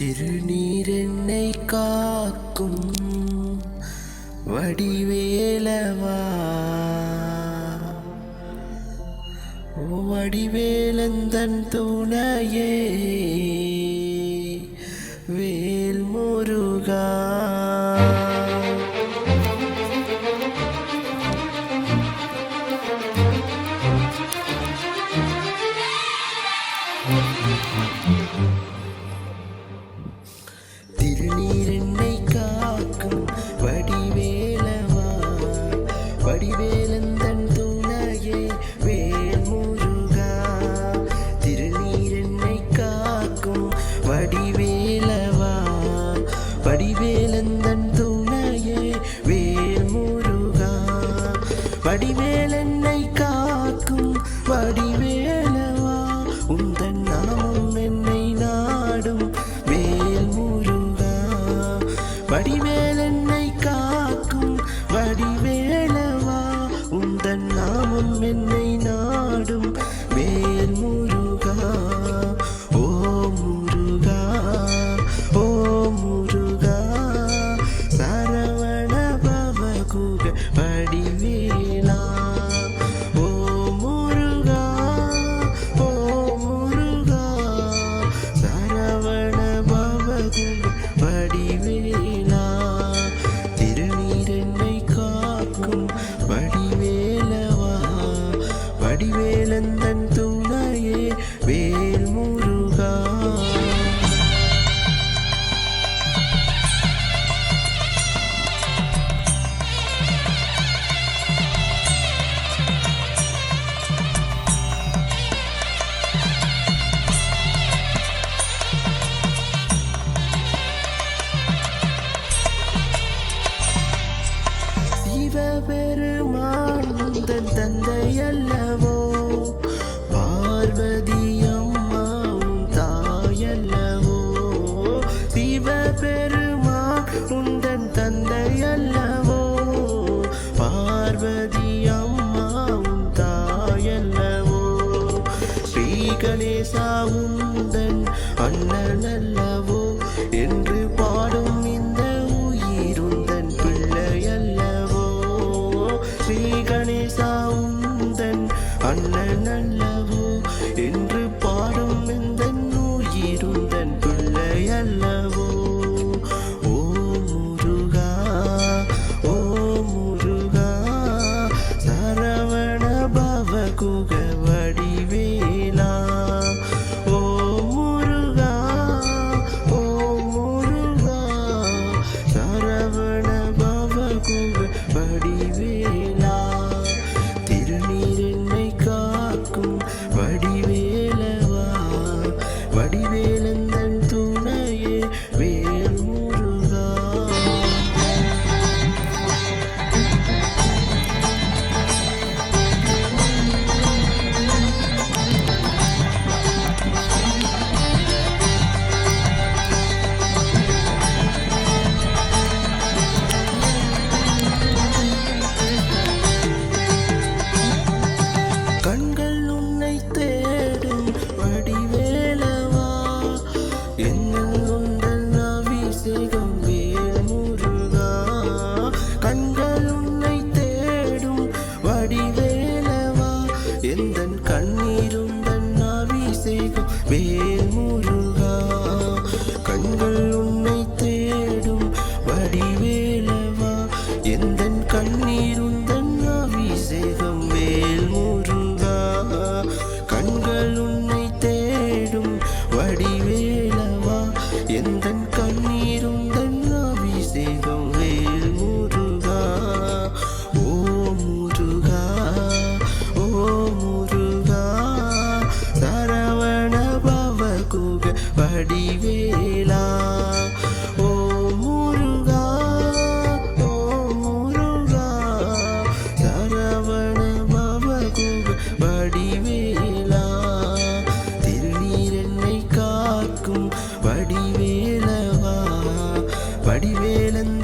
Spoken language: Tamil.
திருநீரென்னை காக்கும் வடிவேலவா, வடிவேலந்தன் துணையே வேல் முருகா. திருநீரென்னை காக்கும் வடிவேலவா, வடிவேலந்தன் துணையே வேல் முருகா. திருநீரென்னை காக்கும் வடிவேலவா, வடிவேலந்தன் துணையே வேல் முருகா. வடிவேலென்னை காக்கும் வடிவேலவா, உந்தன் நாமம் என்னை நாடும் வேல் முருகா. வடிவேலென்னை காக்கும் வடிவேலவா, உந்தன் நாமம் என்னை நாடும் வேல் முருகா. ஓ முருகா, ஓ முருகா, சரவண பவகுக வடிவேலா. ஓ முருகா, ஓ முருகா, சரவண பவகுக வடிவேலா. திருநீரென்னை காக்கும் வடிவேலவா, வடிவேலந்தன் துணையே வேல் முருகா. சிவபெருமான் உந்தன் தந்தை அல்லவோ, பார்வதி அம்மா உன் தாயல்லவோ. சிவபெருமான் உந்தன் தந்தை அல்லவோ, பார்வதி அம்மா உன் தாயல்லவோ. ஸ்ரீ கணேசா உந்தன் அண்ணன் அல்லவோ, என்று பாடும் இந்த உயிருந்தன் பிள்ளையல்லவோ. ஸ்ரீ கணேசா உந்தன் அண்ணன் அல்லவோ, என்று பாடும் இந்த உயிருந்தன் பிள்ளையல்லவோ. ஓ முருகா, ஓ முருகா, சரவண பவகுக வடிவேலா. ஓ முருகா, ஓ முருகா, சரவண பவகுக வடிவேலா. திருநீரென்னை காக்கும் வடிவேலவா, வடிவேலந்தன் துணையே வேல் முருகா. கண்கள் உன்னை தேடும் வடிவேலவா, என்னும் உந்தன் அபிஷேகம் வேல் முருகா. கண்கள் உன்னை தேடும் வடிவேலவா, எந்தன் கண்ணீருந்தன் அபிஷேகம் வேல் முருகா. கண்கள் உன்னை தேடும் வடிவேலவா, எந்தன் கண்ணீருந்தன் அபிஷேகம் வேல் முருகா. கண்கள் உன்னை தேடும் வடிவேலவா, எந்தன் கண்ணீருந்தன் அபிஷேகம் வேல் முருகா. ஓ முருகா, ஓ முருகா, சரவண பவகுக வடிவேலா. ஓ முருகா, ஓ முருகா, சரவண பவகுக வடிவேலா. திருநீரென்னை காக்கும் வடிவேலவா, வடிவேலன்